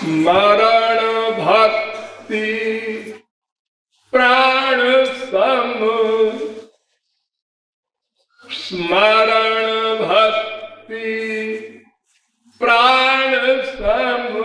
स्मरण भक्ति प्राण सम, स्मरण भक्ति प्राण सम,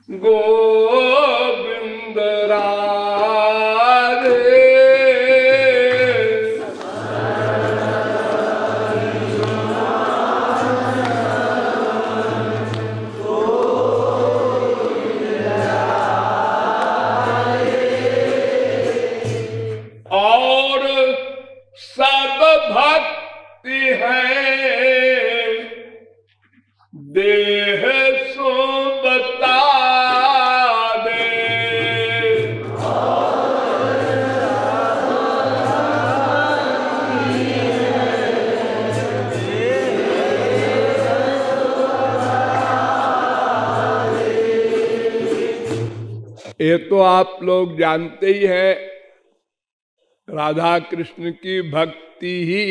गोविंद राधे। और सब भक्ति है देह सो बता दे। ये तो आप लोग जानते ही हैं, राधा कृष्ण की भक्ति ही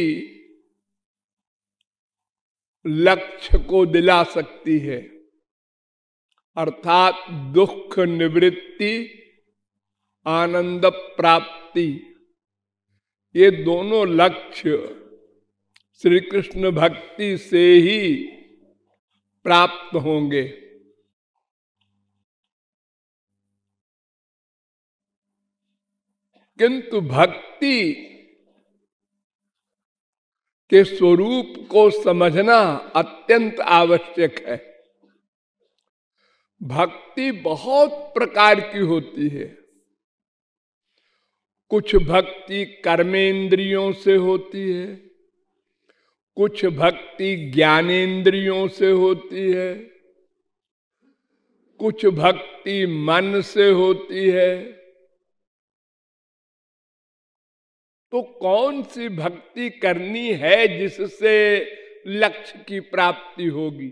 लक्ष्य को दिला सकती है, अर्थात दुख निवृत्ति, आनंद प्राप्ति। ये दोनों लक्ष्य श्री कृष्ण भक्ति से ही प्राप्त होंगे। किंतु भक्ति के स्वरूप को समझना अत्यंत आवश्यक है। भक्ति बहुत प्रकार की होती है। कुछ भक्ति कर्मेंद्रियों से होती है, कुछ भक्ति ज्ञानेंद्रियों से होती है, कुछ भक्ति मन से होती है। तो कौन सी भक्ति करनी है जिससे लक्ष्य की प्राप्ति होगी?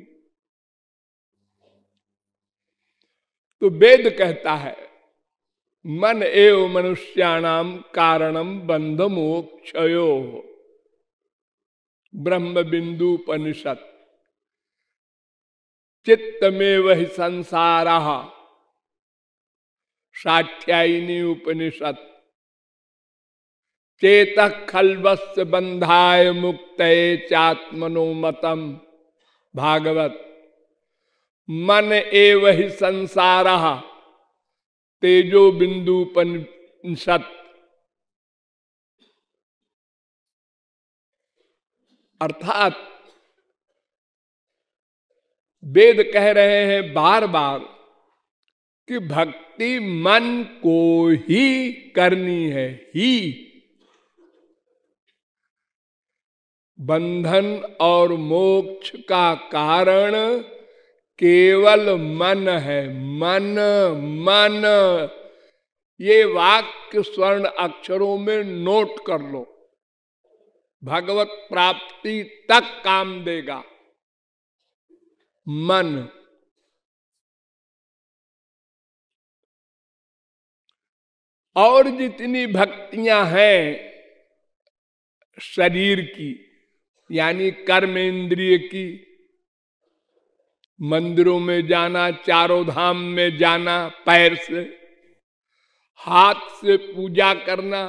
तो वेद कहता है मन एव मनुष्याणाम कारणम बंध मोक्षयो, ब्रह्म बिंदु उपनिषद। चित्तमेव हि संसारः, साध्यायिनी उपनिषद। चेतः खल्वस्य बंधाय मुक्तये चात्मनो मतम, भागवत। मन एव हि संसारः, तेजो बिंदु उपनिषद। अर्थात वेद कह रहे हैं बार बार कि भक्ति मन को ही करनी है। ही बंधन और मोक्ष का कारण केवल मन है। मन मन, ये वाक्य स्वर्ण अक्षरों में नोट कर लो, भगवत प्राप्ति तक काम देगा। मन। और जितनी भक्तियां हैं शरीर की, यानी कर्मेंद्रिय की, मंदिरों में जाना, चारों धाम में जाना पैर से, हाथ से पूजा करना,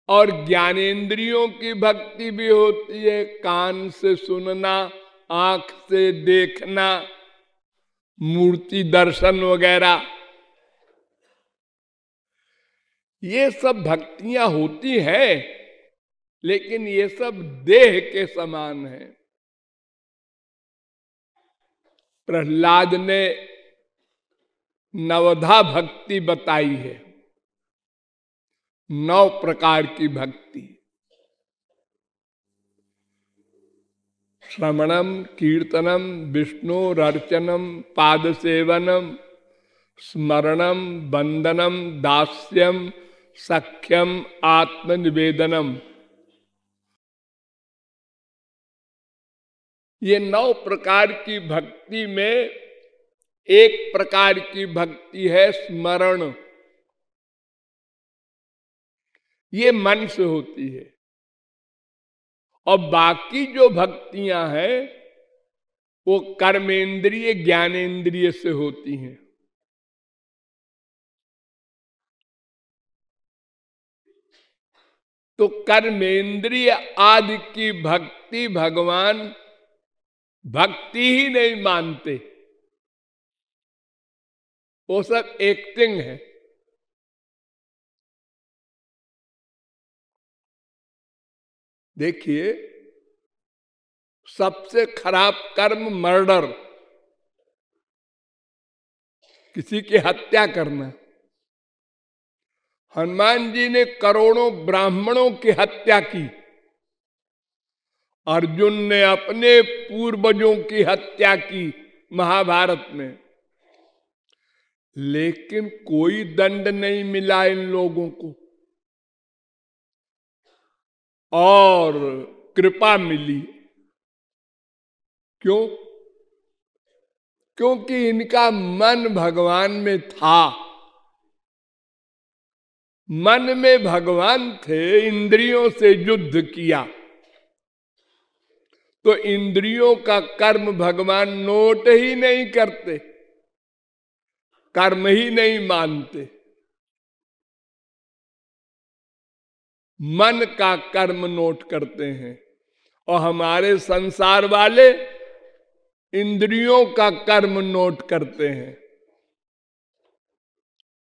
और ज्ञानेंद्रियों की भक्ति भी होती है, कान से सुनना, आंख से देखना, मूर्ति दर्शन वगैरह। ये सब भक्तियां होती हैं, लेकिन ये सब देह के समान है। प्रहलाद ने नवधा भक्ति बताई है, 9 प्रकार की भक्ति। श्रवणम, कीर्तनम, विष्णुरर्चनम, पाद सेवनम, स्मरणम, वंदनम, दास्यम, सख्यम, आत्मनिवेदनम। ये 9 प्रकार की भक्ति में एक प्रकार की भक्ति है स्मरण। ये मन से होती है। और बाकी जो भक्तियां हैं वो कर्मेंद्रिय ज्ञानेंद्रिय से होती हैं। तो कर्मेंद्रिय आदि की भक्ति भगवान भक्ति ही नहीं मानते, वो सब एक्टिंग है। देखिए, सबसे खराब कर्म मर्डर, किसी की हत्या करना। हनुमान जी ने करोड़ों ब्राह्मणों की हत्या की, अर्जुन ने अपने पूर्वजों की हत्या की महाभारत में, लेकिन कोई दंड नहीं मिला इन लोगों को, और कृपा मिली। क्यों? क्योंकि इनका मन भगवान में था। मन में भगवान थे, इंद्रियों से युद्ध किया, तो इंद्रियों का कर्म भगवान नोट ही नहीं करते, कर्म ही नहीं मानते। मन का कर्म नोट करते हैं, और हमारे संसार वाले इंद्रियों का कर्म नोट करते हैं।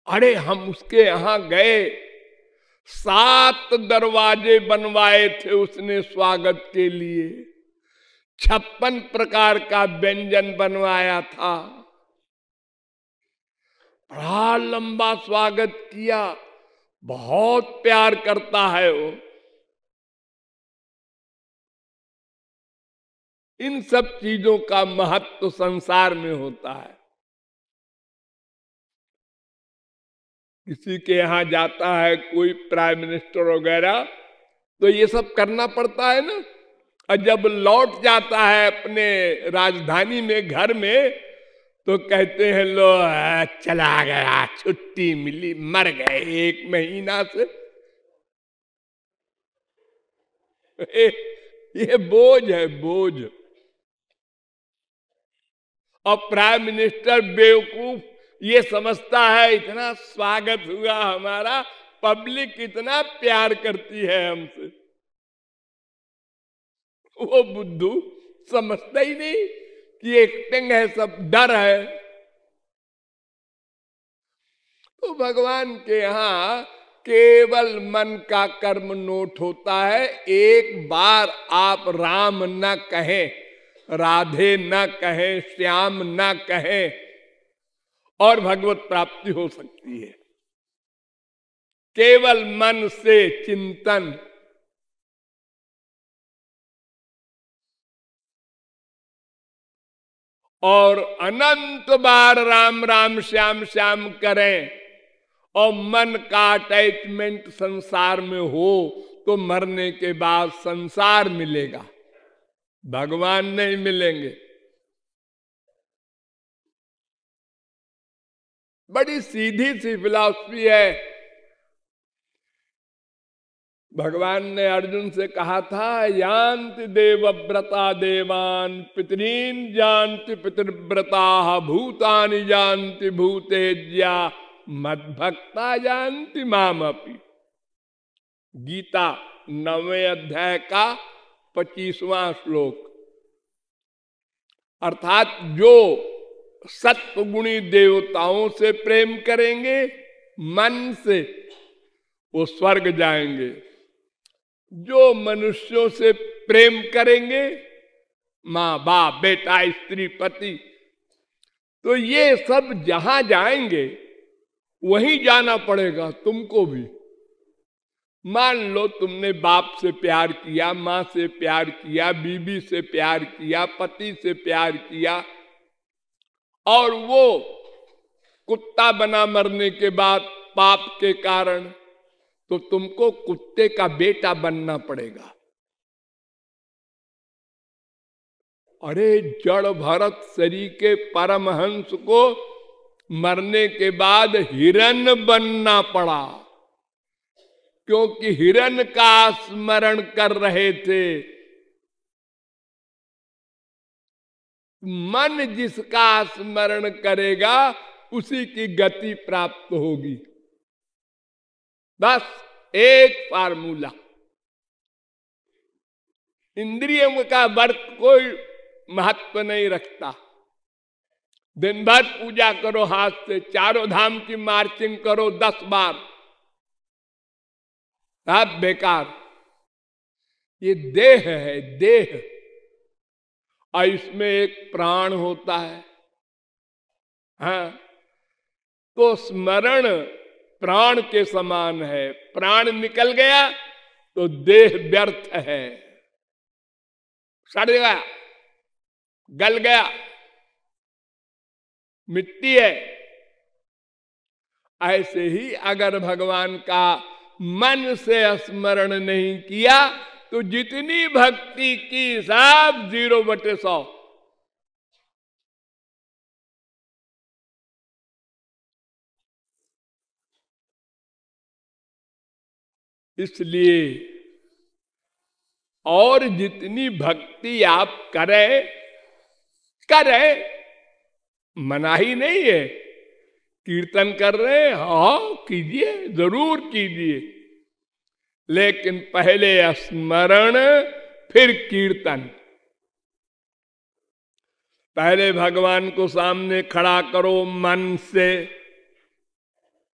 अरे हम उसके यहां गए, 7 दरवाजे बनवाए थे उसने स्वागत के लिए, 56 प्रकार का व्यंजन बनवाया था, बड़ा लंबा स्वागत किया, बहुत प्यार करता है वो। इन सब चीजों का महत्व संसार में होता है। किसी के यहां जाता है कोई प्राइम मिनिस्टर वगैरह, तो ये सब करना पड़ता है ना। और जब लौट जाता है अपने राजधानी में, घर में, तो कहते हैं लो चला गया, छुट्टी मिली, मर गए 1 महीना से। ये बोझ है, बोझ। और प्राइम मिनिस्टर बेवकूफ ये समझता है इतना स्वागत हुआ हमारा, पब्लिक इतना प्यार करती है हमसे। वो बुद्धू समझता ही नहीं कि एक्टिंग है, सब डर है। तो भगवान के यहां केवल मन का कर्म नोट होता है। एक बार आप राम न कहें, राधे न कहें, श्याम न कहें, और भगवत प्राप्ति हो सकती है। केवल मन से चिंतन। और अनंत बार राम राम श्याम श्याम करें, और मन का अटैचमेंट संसार में हो, तो मरने के बाद संसार मिलेगा, भगवान नहीं मिलेंगे। बड़ी सीधी सी फिलॉसफी है। भगवान ने अर्जुन से कहा था, यान्ति देवव्रता देवान, पितरीन जानति पितृव्रता, भूतानि जानति भूतेज्या, मद्भक्ता जानति माम अपि। गीता 9वें अध्याय का 25वां श्लोक। अर्थात जो सत्वगुणी देवताओं से प्रेम करेंगे मन से, वो स्वर्ग जाएंगे। जो मनुष्यों से प्रेम करेंगे, माँ बाप बेटा स्त्री पति, तो ये सब जहां जाएंगे वहीं जाना पड़ेगा तुमको भी। मान लो तुमने बाप से प्यार किया, माँ से प्यार किया, बीबी से प्यार किया, पति से प्यार किया, और वो कुत्ता बना मरने के बाद पाप के कारण, तो तुमको कुत्ते का बेटा बनना पड़ेगा। अरे जड़ भरत शरीर के परमहंस को मरने के बाद हिरण बनना पड़ा, क्योंकि हिरण का स्मरण कर रहे थे। मन जिसका स्मरण करेगा उसी की गति प्राप्त होगी। बस एक फार्मूला। इंद्रियों का वर्त कोई महत्व नहीं रखता। दिन भर पूजा करो हाथ से, चारों धाम की मार्चिंग करो 10 बार, सब बेकार। ये देह है, देह, और इसमें एक प्राण होता है। हाँ, तो स्मरण प्राण के समान है। प्राण निकल गया तो देह व्यर्थ है, सड़ गया, गल गया, मिट्टी है। ऐसे ही अगर भगवान का मन से स्मरण नहीं किया तो जितनी भक्ति की सब 0/100। इसलिए और जितनी भक्ति आप करें, मनाही नहीं है। कीर्तन कर रहे हैं, हाँ कीजिए, जरूर कीजिए, लेकिन पहले स्मरण फिर कीर्तन। पहले भगवान को सामने खड़ा करो मन से,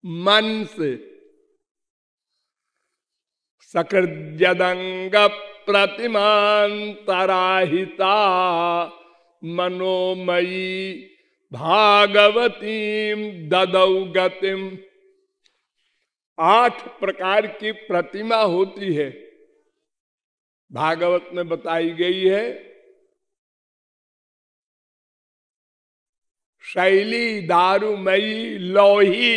मन से। सकृद्यदंग प्रतिमांतराहिता मनोमयी भागवतीम ददौ गतिम। 8 प्रकार की प्रतिमा होती है, भागवत में बताई गई है। शैली, दारुमयी, लौही,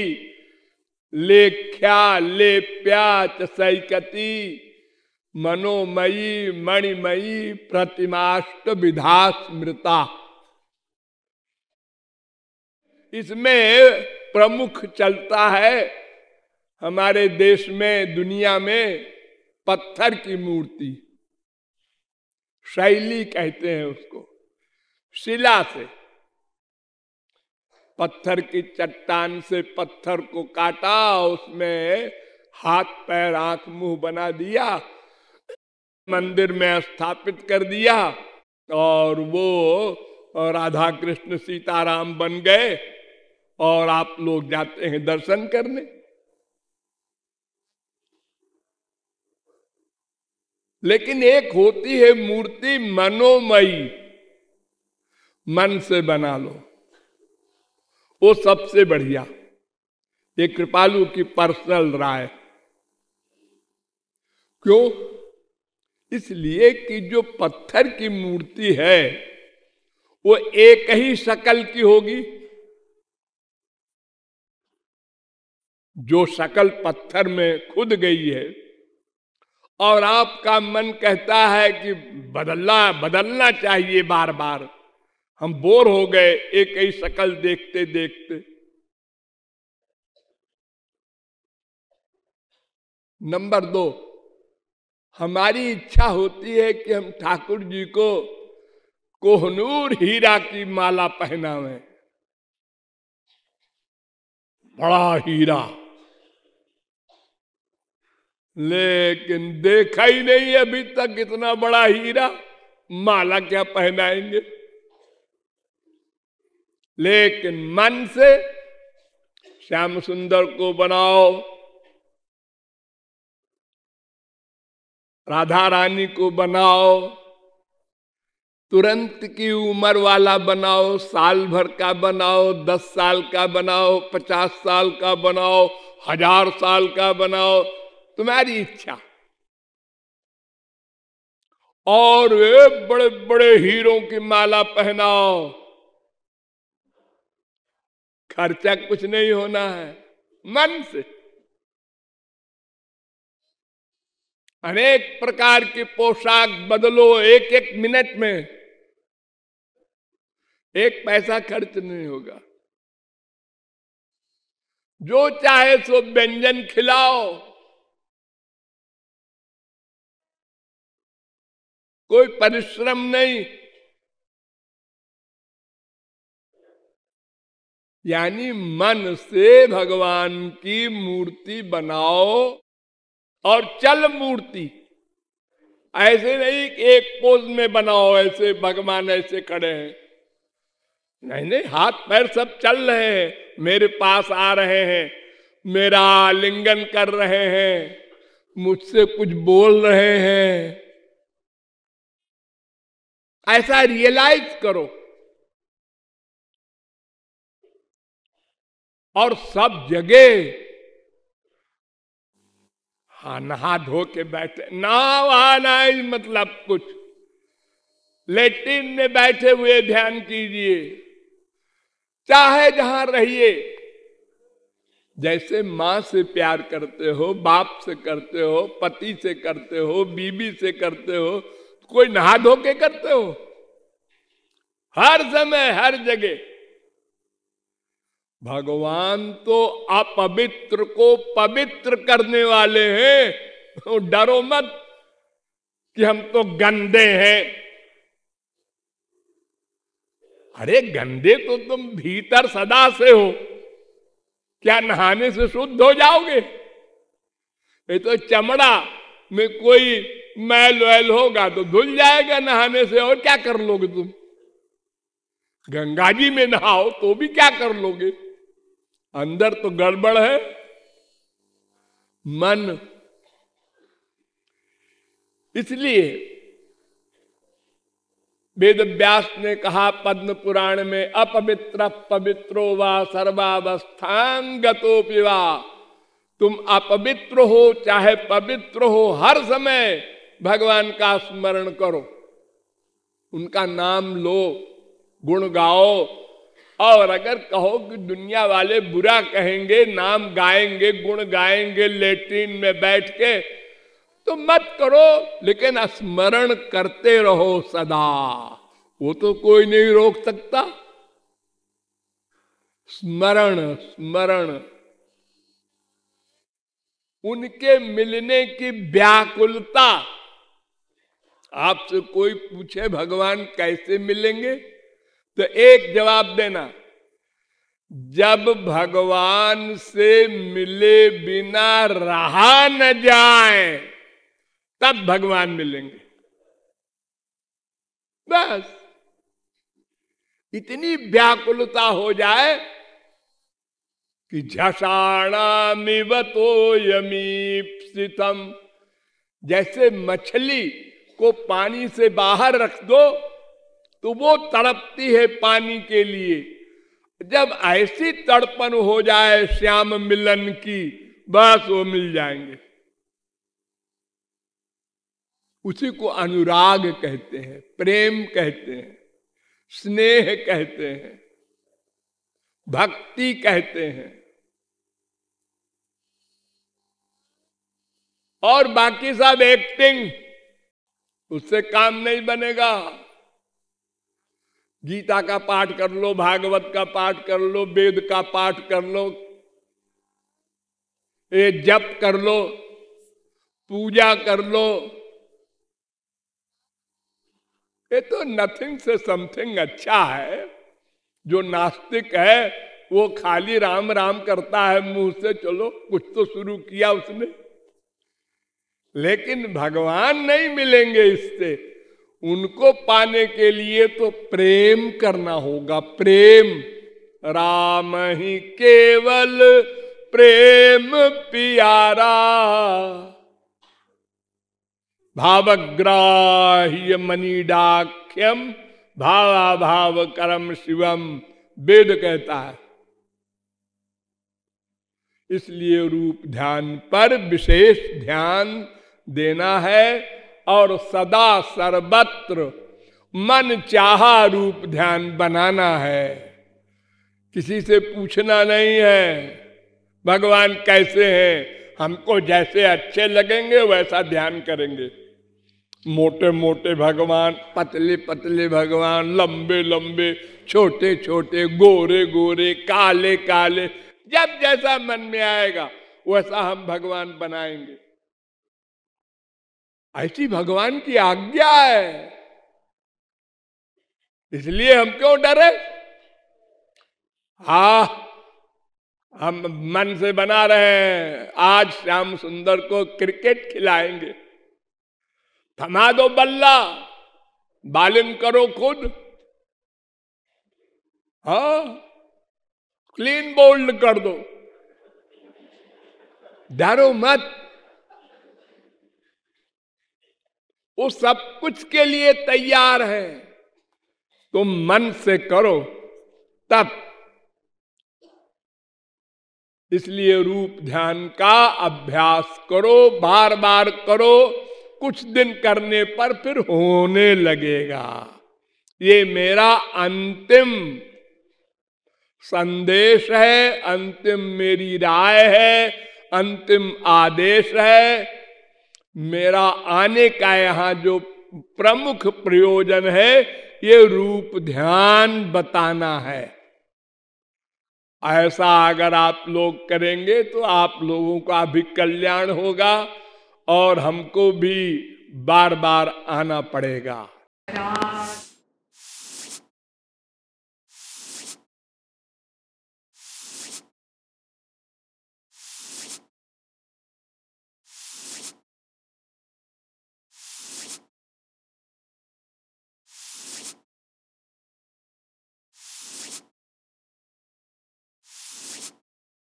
लेख्या, लेप्या च सैकती, मनोमयी, मणिमयी, प्रतिमाष्ट विधा स्मृता। इसमें प्रमुख चलता है हमारे देश में, दुनिया में, पत्थर की मूर्ति। शैली कहते हैं उसको। शिला से, पत्थर की चट्टान से पत्थर को काटा, उसमें हाथ पैर आंख मुंह बना दिया, मंदिर में स्थापित कर दिया, और वो राधा कृष्ण सीताराम बन गए, और आप लोग जाते हैं दर्शन करने। लेकिन एक होती है मूर्ति मनोमयी, मन से बना लो, वो सबसे बढ़िया। ये कृपालु की पर्सनल राय। क्यों? इसलिए कि जो पत्थर की मूर्ति है वो एक ही शक्ल की होगी। जो शक्ल पत्थर में खुद गई है और आपका मन कहता है कि बदलना चाहिए बार बार, हम बोर हो गए एक ही शक्ल देखते देखते। नंबर 2, हमारी इच्छा होती है कि हम ठाकुर जी को कोहनूर हीरा की माला पहनावे, बड़ा हीरा, लेकिन देखा ही नहीं अभी तक इतना बड़ा हीरा, माला क्या पहनाएंगे। लेकिन मन से श्याम सुंदर को बनाओ, राधा रानी को बनाओ, तुरंत की उम्र वाला बनाओ, साल भर का बनाओ, 10 साल का बनाओ, 50 साल का बनाओ, 1000 साल का बनाओ, तुम्हारी इच्छा। और बड़े बड़े हीरों की माला पहनाओ, खर्चा कुछ नहीं होना है। मन से अनेक प्रकार की पोशाक बदलो, एक एक मिनट में, एक पैसा खर्च नहीं होगा। जो चाहे सो व्यंजन खिलाओ, कोई परिश्रम नहीं। यानी मन से भगवान की मूर्ति बनाओ और चल मूर्ति। ऐसे नहीं कि एक पोज में बनाओ, ऐसे भगवान ऐसे खड़े हैं, नहीं नहीं, हाथ पैर सब चल रहे हैं, मेरे पास आ रहे हैं, मेरा आलिंगन कर रहे हैं, मुझसे कुछ बोल रहे हैं, ऐसा रियलाइज करो। और सब जगह हाँ नहा धो के बैठे, नहाना मतलब कुछ, लेटिन में बैठे हुए ध्यान कीजिए, चाहे जहां रहिए। जैसे मां से प्यार करते हो, बाप से करते हो, पति से करते हो, बीबी से करते हो, कोई नहा धो के करते हो? हर समय हर जगह। भगवान तो अपवित्र को पवित्र करने वाले हैं। तो डरो मत कि हम तो गंदे हैं। अरे गंदे तो तुम भीतर सदा से हो, क्या नहाने से शुद्ध हो जाओगे? ये तो चमड़ा में कोई मैल वैल होगा तो धुल जाएगा नहाने से, और क्या कर लोगे तुम? गंगा जी में नहाओ तो भी क्या कर लोगे? अंदर तो गड़बड़ है मन। इसलिए वेद व्यास ने कहा पद्म पुराण में, अपवित्र पवित्रो वा सर्वावस्थान गतोपि वा। तुम अपवित्र हो चाहे पवित्र हो, हर समय भगवान का स्मरण करो, उनका नाम लो, गुण गाओ। और अगर कहो कि दुनिया वाले बुरा कहेंगे, नाम गाएंगे, गुण गाएंगे लेट्रिन में बैठ के, तो मत करो, लेकिन स्मरण करते रहो सदा। वो तो कोई नहीं रोक सकता। स्मरण स्मरण। उनके मिलने की व्याकुलता। आपसे कोई पूछे भगवान कैसे मिलेंगे, तो एक जवाब देना, जब भगवान से मिले बिना रहा न जाए तब भगवान मिलेंगे। बस इतनी व्याकुलता हो जाए कि झषाणामिव तोयमीप्सितम, जैसे मछली को पानी से बाहर रख दो तो वो तड़पती है पानी के लिए। जब ऐसी तड़पन हो जाए श्याम मिलन की, बस वो मिल जाएंगे। उसी को अनुराग कहते हैं, प्रेम कहते हैं, स्नेह कहते हैं, भक्ति कहते हैं। और बाकी सब एक्टिंग, उससे काम नहीं बनेगा। गीता का पाठ कर लो, भागवत का पाठ कर लो, वेद का पाठ कर लो, ये जप कर लो, पूजा कर लो, ये तो नथिंग से समथिंग अच्छा है। जो नास्तिक है वो खाली राम राम करता है मुंह से, चलो कुछ तो शुरू किया उसने, लेकिन भगवान नहीं मिलेंगे इससे। उनको पाने के लिए तो प्रेम करना होगा, प्रेम। राम ही केवल प्रेम प्यारा, भावग्राह्य मनीडाख्यम भावा भाव करम शिवम, वेद कहता है। इसलिए रूप ध्यान पर विशेष ध्यान देना है और सदा सर्वत्र मन चाहा रूप ध्यान बनाना है। किसी से पूछना नहीं है भगवान कैसे हैं, हमको जैसे अच्छे लगेंगे वैसा ध्यान करेंगे। मोटे मोटे भगवान, पतले पतले भगवान, लंबे लंबे, छोटे छोटे, गोरे गोरे, काले काले, जब जैसा मन में आएगा वैसा हम भगवान बनाएंगे। ऐसी भगवान की आज्ञा है, इसलिए हम क्यों डरे? हम मन से बना रहे हैं आज श्याम सुंदर को क्रिकेट खिलाएंगे, थमा दो बल्ला, बॉलिंग करो खुद। हाँ, क्लीन बोल्ड कर दो, डरो मत। वो सब कुछ के लिए तैयार है, तुम मन से करो तब। इसलिए रूप ध्यान का अभ्यास करो, बार बार करो, कुछ दिन करने पर फिर होने लगेगा। ये मेरा अंतिम संदेश है, अंतिम मेरी राय है, अंतिम आदेश है। मेरा आने का यहां जो प्रमुख प्रयोजन है, ये रूप ध्यान बताना है। ऐसा अगर आप लोग करेंगे तो आप लोगों का भी कल्याण होगा और हमको भी बार बार आना पड़ेगा।